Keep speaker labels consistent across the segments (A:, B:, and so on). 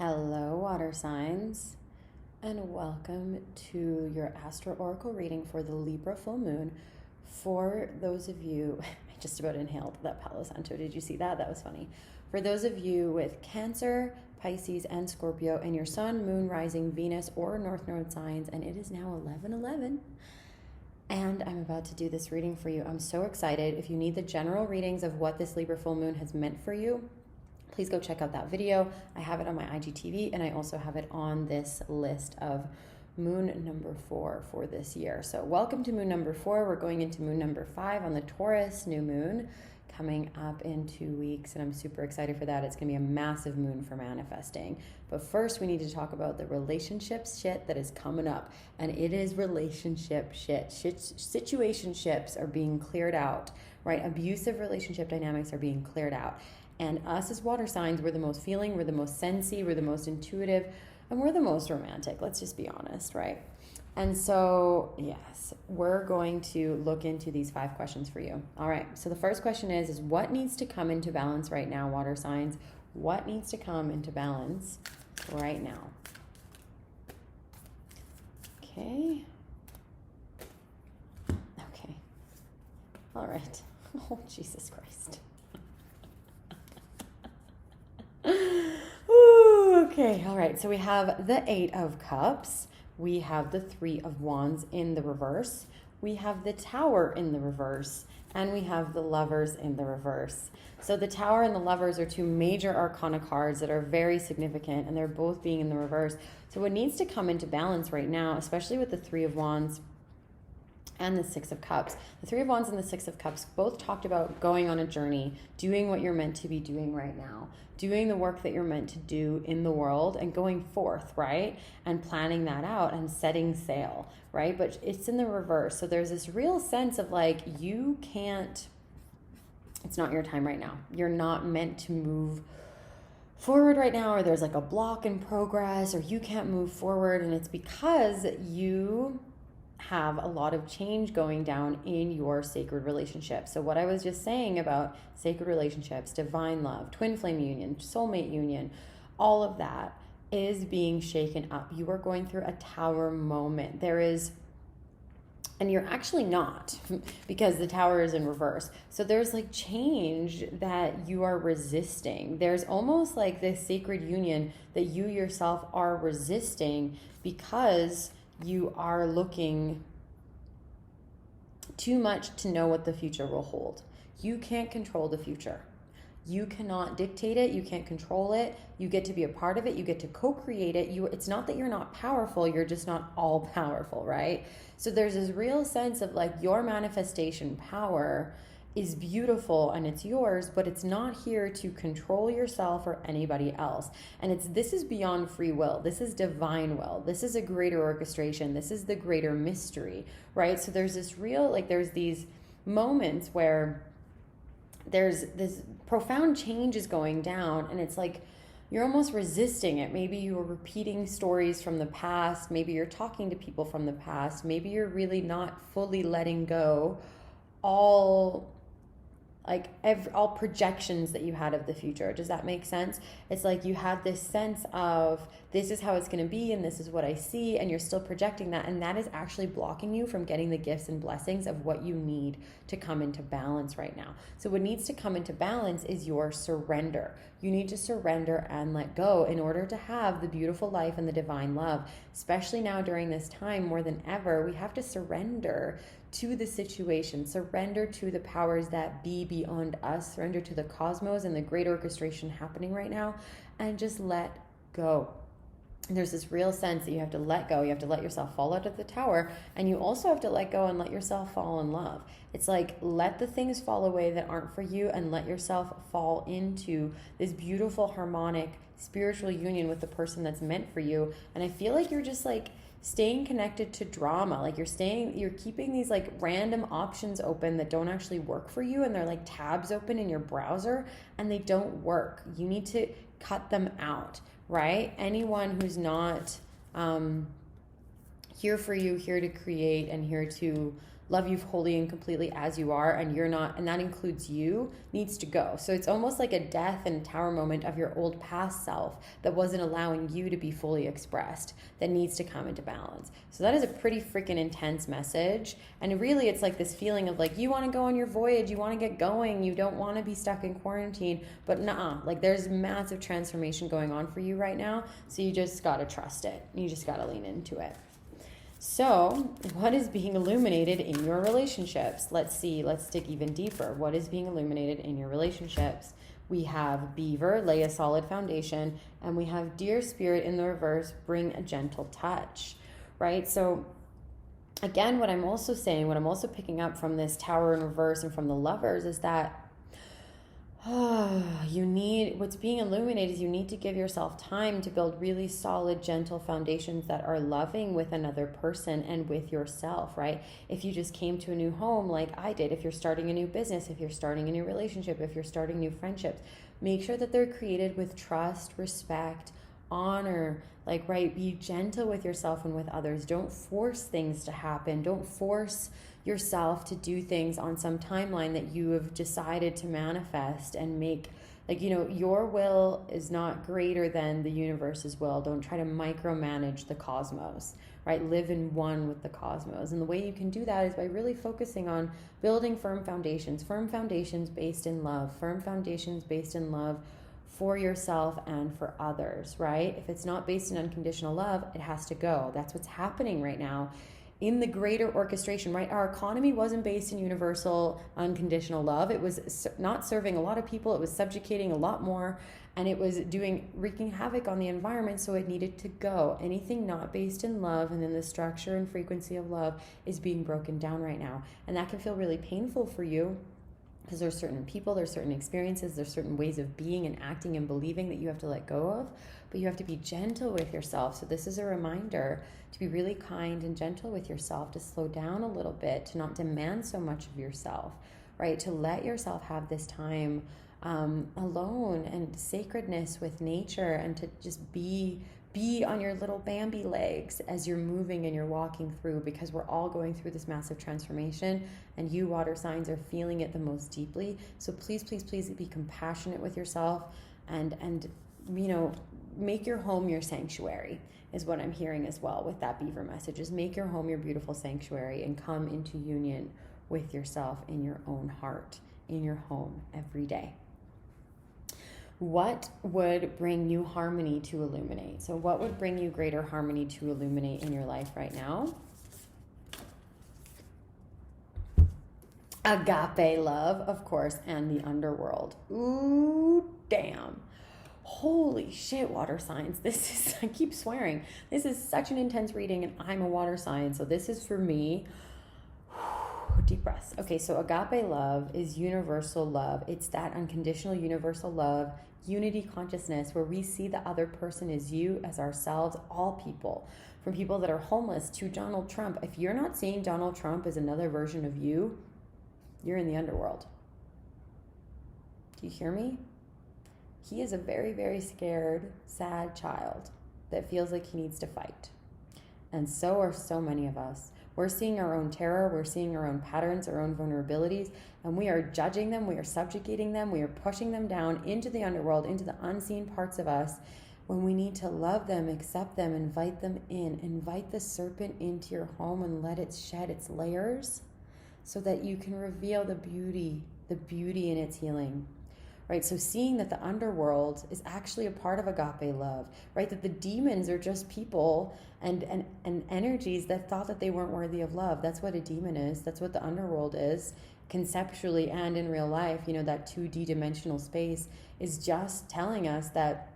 A: Hello, water signs, and welcome to your Astro Oracle reading for the Libra full moon. For those of you, I just about inhaled that Palo Santo. Did you see that? That was funny. For those of you with Cancer, Pisces, and Scorpio, and your Sun, Moon, Rising, Venus, or North Node signs, and it is now 11:11. And I'm about to do this reading for you. I'm so excited. If you need the general readings of what this Libra full moon has meant for you, please go check out that video. I have it on my IGTV, and I also have it on this list of moon number 4 for this year. So welcome to moon number 4. We're going into moon number 5 on the Taurus new moon coming up in 2 weeks, and I'm super excited for that. It's going to be a massive moon for manifesting. But first, we need to talk about the relationship shit that is coming up, and it is relationship shit. Situationships are being cleared out, right? Abusive relationship dynamics are being cleared out. And us as water signs, we're the most feeling, we're the most sensy, we're the most intuitive, and we're the most romantic. Let's just be honest, right? And so, yes, we're going to look into these 5 questions for you. All right, so the first question is what needs to come into balance right now, water signs? What needs to come into balance right now? Okay. All right. Oh, Jesus Christ. Okay, all right, so we have the 8 of Cups, we have the 3 of Wands in the reverse, we have the Tower in the reverse, and we have the Lovers in the reverse. So the Tower and the Lovers are 2 major arcana cards that are very significant, and they're both being in the reverse. So what needs to come into balance right now, especially with the 3 of Wands and the 6 of Cups. The 3 of Wands and the 6 of Cups both talked about going on a journey, doing what you're meant to be doing right now, doing the work that you're meant to do in the world and going forth, right? And planning that out and setting sail, right? But it's in the reverse. So there's this real sense of like, you can't, it's not your time right now. You're not meant to move forward right now, or there's like a block in progress, or you can't move forward. And it's because you have a lot of change going down in your sacred relationship. So what I was just saying about sacred relationships, divine love, twin flame union, soulmate union, all of that is being shaken up. You are going through a Tower moment. There is, and you're actually not, because the Tower is in reverse. So there's like change that you are resisting. There's almost like this sacred union that you yourself are resisting because you are looking too much to know what the future will hold. You can't control the future. You cannot dictate it. You can't control it. You get to be a part of it. You get to co-create it. It's not that you're not powerful. You're just not all powerful, right? So there's this real sense of like your manifestation power is beautiful and it's yours, but it's not here to control yourself or anybody else. And this is beyond free will. This is divine will. This is a greater orchestration. This is the greater mystery, right? So there's this real, like there's these moments where there's this profound change is going down, and it's like you're almost resisting it. Maybe you're repeating stories from the past. Maybe you're talking to people from the past. Maybe you're really not fully letting go all projections that you had of the future. Does that make sense? It's like you had this sense of this is how it's going to be and this is what I see, and you're still projecting that, and that is actually blocking you from getting the gifts and blessings of what you need to come into balance right now. So what needs to come into balance is your surrender. You need to surrender and let go in order to have the beautiful life and the divine love. Especially now during this time, more than ever, we have to surrender to the situation, surrender to the powers that be beyond us, surrender to the cosmos and the great orchestration happening right now, and just let go. And there's this real sense that you have to let go. You have to let yourself fall out of the Tower, and you also have to let go and let yourself fall in love. It's like let the things fall away that aren't for you and let yourself fall into this beautiful harmonic spiritual union with the person that's meant for you. And I feel like you're just like staying connected to drama. Like you're keeping these like random options open that don't actually work for you, and they're like tabs open in your browser and they don't work. You need to cut them out, right? Anyone who's not here for you, here to create and here to love you wholly and completely as you are, and you're not, and that includes you, needs to go. So it's almost like a death and tower moment of your old past self that wasn't allowing you to be fully expressed, that needs to come into balance. So that is a pretty freaking intense message. And really, it's like this feeling of like, you want to go on your voyage, you want to get going, you don't want to be stuck in quarantine, but like there's massive transformation going on for you right now. So you just got to trust it. You just got to lean into it. So what is being illuminated in your relationships? Let's see, let's dig even deeper. What is being illuminated in your relationships? We have Beaver, lay a solid foundation, and we have Dear Spirit in the reverse, bring a gentle touch, right? So again, what I'm also saying, what I'm also picking up from this Tower in reverse and from the Lovers is that what's being illuminated is you need to give yourself time to build really solid, gentle foundations that are loving with another person and with yourself, right? If you just came to a new home like I did, if you're starting a new business, if you're starting a new relationship, if you're starting new friendships, make sure that they're created with trust, respect, honor, like, right? Be gentle with yourself and with others. Don't force things to happen. Don't force yourself to do things on some timeline that you have decided to manifest and make. Like, your will is not greater than the universe's will. Don't try to micromanage the cosmos, right? Live in one with the cosmos. And the way you can do that is by really focusing on building firm foundations based in love, firm foundations based in love for yourself and for others, right? If it's not based in unconditional love, it has to go. That's what's happening right now in the greater orchestration, right? Our economy wasn't based in universal unconditional love. It was not serving a lot of people. It was subjugating a lot more, and it was wreaking havoc on the environment, so it needed to go. Anything not based in love and then the structure and frequency of love is being broken down right now. And that can feel really painful for you, because there's certain people, there's certain experiences, there's certain ways of being and acting and believing that you have to let go of, but you have to be gentle with yourself. So this is a reminder to be really kind and gentle with yourself, to slow down a little bit, to not demand so much of yourself, right? To let yourself have this time alone and sacredness with nature, and to just be on your little Bambi legs as you're moving and you're walking through, because we're all going through this massive transformation, and you water signs are feeling it the most deeply. So please, please, please be compassionate with yourself, and make your home your sanctuary is what I'm hearing as well with that Beaver message. Is make your home your beautiful sanctuary and come into union with yourself in your own heart, in your home every day. What would bring you harmony to illuminate? So what would bring you greater harmony to illuminate in your life right now? Agape love, of course, and the underworld. Ooh, damn. Holy shit, water signs. I keep swearing. This is such an intense reading, and I'm a water sign, so this is for me. Deep breaths. Okay, so agape love is universal love. It's that unconditional universal love, unity consciousness, where we see the other person as you, as ourselves, all people. From people that are homeless to Donald Trump. If you're not seeing Donald Trump as another version of you, you're in the underworld. Do you hear me? He is a very, very scared, sad child that feels like he needs to fight. And so are so many of us. We're seeing our own terror, we're seeing our own patterns, our own vulnerabilities, and we are judging them, we are subjugating them, we are pushing them down into the underworld, into the unseen parts of us, when we need to love them, accept them, invite them in. Invite the serpent into your home and let it shed its layers so that you can reveal the beauty in its healing. Right, so seeing that the underworld is actually a part of agape love, right? That the demons are just people and energies that thought that they weren't worthy of love. That's what a demon is. That's what the underworld is, conceptually and in real life. That 2D dimensional space is just telling us that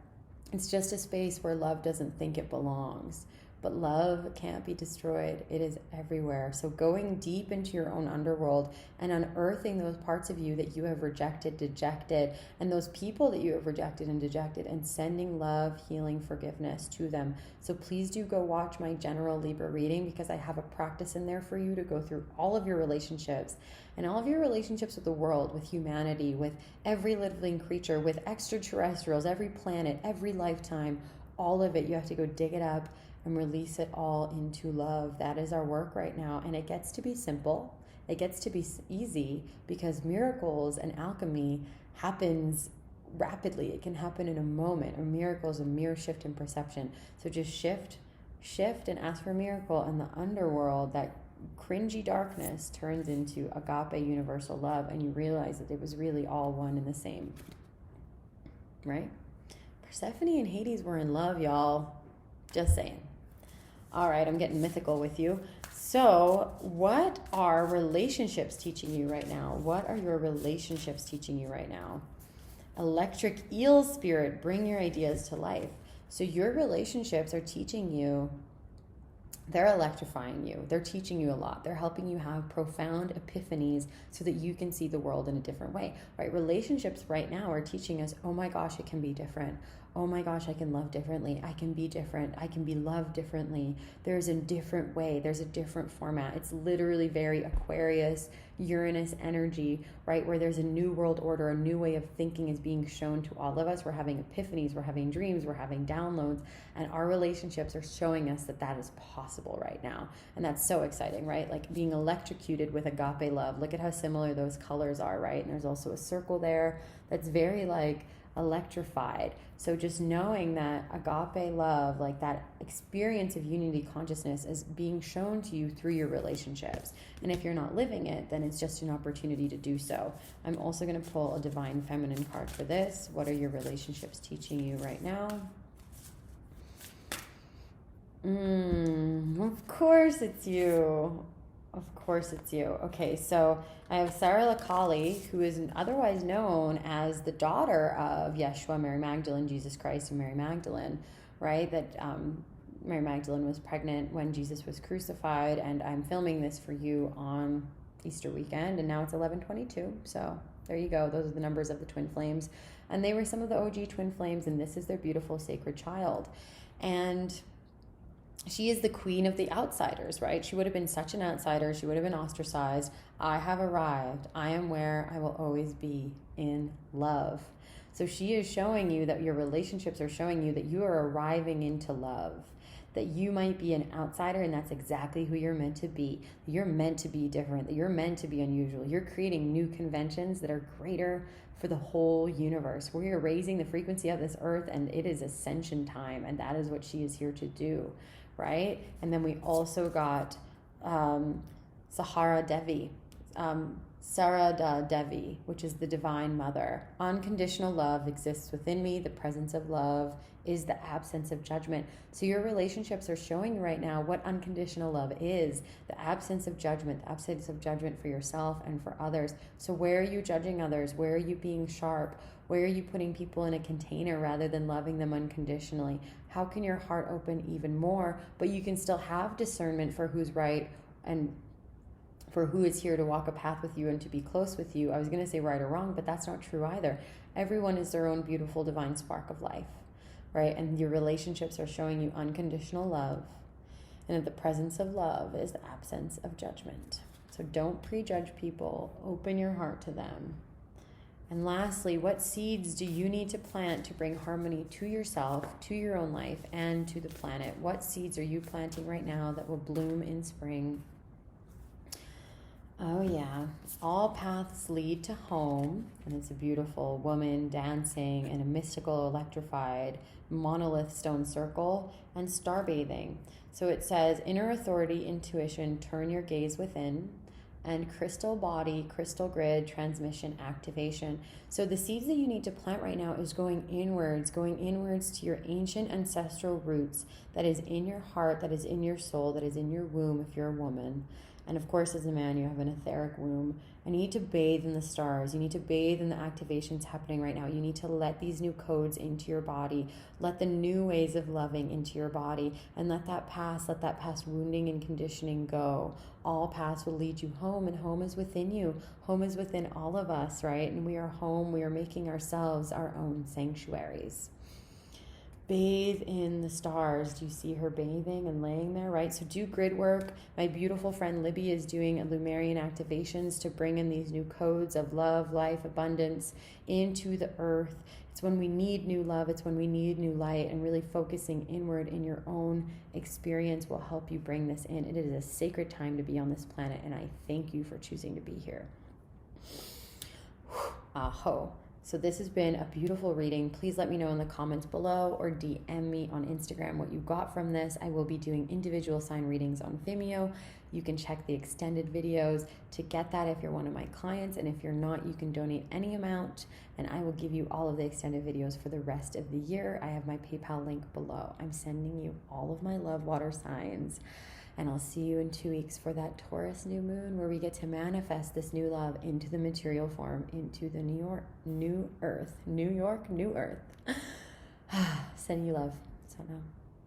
A: it's just a space where love doesn't think it belongs. But love can't be destroyed. It is everywhere. So going deep into your own underworld and unearthing those parts of you that you have rejected, dejected, and those people that you have rejected and dejected, and sending love, healing, forgiveness to them. So please do go watch my general Libra reading, because I have a practice in there for you to go through all of your relationships and all of your relationships with the world, with humanity, with every living creature, with extraterrestrials, every planet, every lifetime, all of it. You have to go dig it up and release it all into love. That is our work right now. And it gets to be simple. it gets to be easy because miracles and alchemy happens rapidly. It can happen in a moment. A miracle is a mere shift in perception. So just shift and ask for a miracle, and the underworld, that cringy darkness, turns into agape universal love, and you realize that it was really all one and the same, right? Persephone and Hades were in love, y'all. Just saying. All right, I'm getting mythical with you. So what are relationships teaching you right now? What are your relationships teaching you right now? Electric eel spirit, bring your ideas to life. So your relationships are teaching you, they're electrifying you. They're teaching you a lot. They're helping you have profound epiphanies so that you can see the world in a different way, right? Relationships right now are teaching us, oh my gosh, it can be different. Oh my gosh, I can love differently. I can be different. I can be loved differently. There's a different way. There's a different format. It's literally very Aquarius, Uranus energy, right? Where there's a new world order, a new way of thinking is being shown to all of us. We're having epiphanies, we're having dreams, we're having downloads, and our relationships are showing us that that is possible right now. And that's so exciting, right? Like being electrocuted with agape love. Look at how similar those colors are, right? And there's also a circle there that's very like electrified. So just knowing that agape love, like that experience of unity consciousness, is being shown to you through your relationships. And if you're not living it, then it's just an opportunity to do so. I'm also going to pull a divine feminine card for this. What are your relationships teaching you right now? Of course it's you. Of course it's you. Okay, so I have Sarah Lakali, who is otherwise known as the daughter of Yeshua, Mary Magdalene, Jesus Christ, and Mary Magdalene, right? That Mary Magdalene was pregnant when Jesus was crucified, and I'm filming this for you on Easter weekend, and now it's 11:22, so there you go. Those are the numbers of the twin flames, and they were some of the OG twin flames, and this is their beautiful sacred child. And she is the queen of the outsiders, right? She would have been such an outsider. She would have been ostracized. I have arrived. I am where I will always be, in love. So she is showing you that your relationships are showing you that you are arriving into love, that you might be an outsider, and that's exactly who you're meant to be. You're meant to be different, that you're meant to be unusual. You're creating new conventions that are greater for the whole universe. We are raising the frequency of this earth, and it is ascension time, and that is what she is here to do. Right? And then we also got Sahara Devi, Sarada Devi, which is the divine mother. Unconditional love exists within me. The presence of love is the absence of judgment. So your relationships are showing you right now what unconditional love is, the absence of judgment for yourself and for others. So where are you judging others? Where are you being sharp? Where are you putting people in a container rather than loving them unconditionally? How can your heart open even more, but you can still have discernment for who's right and for who is here to walk a path with you and to be close with you? I was going to say right or wrong, but that's not true either. Everyone is their own beautiful divine spark of life, right? And your relationships are showing you unconditional love. And that the presence of love is the absence of judgment. So don't prejudge people. Open your heart to them. And lastly, what seeds do you need to plant to bring harmony to yourself, to your own life, and to the planet? What seeds are you planting right now that will bloom in spring? Oh yeah, all paths lead to home, and it's a beautiful woman dancing in a mystical, electrified monolith stone circle and star bathing. So it says, inner authority, intuition, turn your gaze within, and crystal body, crystal grid, transmission, activation. So the seeds that you need to plant right now is going inwards to your ancient ancestral roots that is in your heart, that is in your soul, that is in your womb if you're a woman. And of course, as a man, you have an etheric womb. And you need to bathe in the stars. You need to bathe in the activations happening right now. You need to let these new codes into your body. Let the new ways of loving into your body. And let that past wounding and conditioning go. All paths will lead you home, and home is within you. Home is within all of us, right? And we are home. We are making ourselves our own sanctuaries. Bathe in the stars. Do you see her bathing and laying there, right? So do grid work. My beautiful friend Libby is doing Lumerian activations to bring in these new codes of love, life, abundance into the earth. It's when we need new love. It's when we need new light, and really focusing inward in your own experience will help you bring this in. It is a sacred time to be on this planet, and I thank you for choosing to be here. Aho. So this has been a beautiful reading. Please let me know in the comments below or DM me on Instagram what you got from this. I will be doing individual sign readings on Vimeo. You can check the extended videos to get that if you're one of my clients. And if you're not, you can donate any amount and I will give you all of the extended videos for the rest of the year. I have my PayPal link below. I'm sending you all of my love, water signs. And I'll see you in 2 weeks for that Taurus new moon, where we get to manifest this new love into the material form, into the New York, new earth. Sending you love. So now.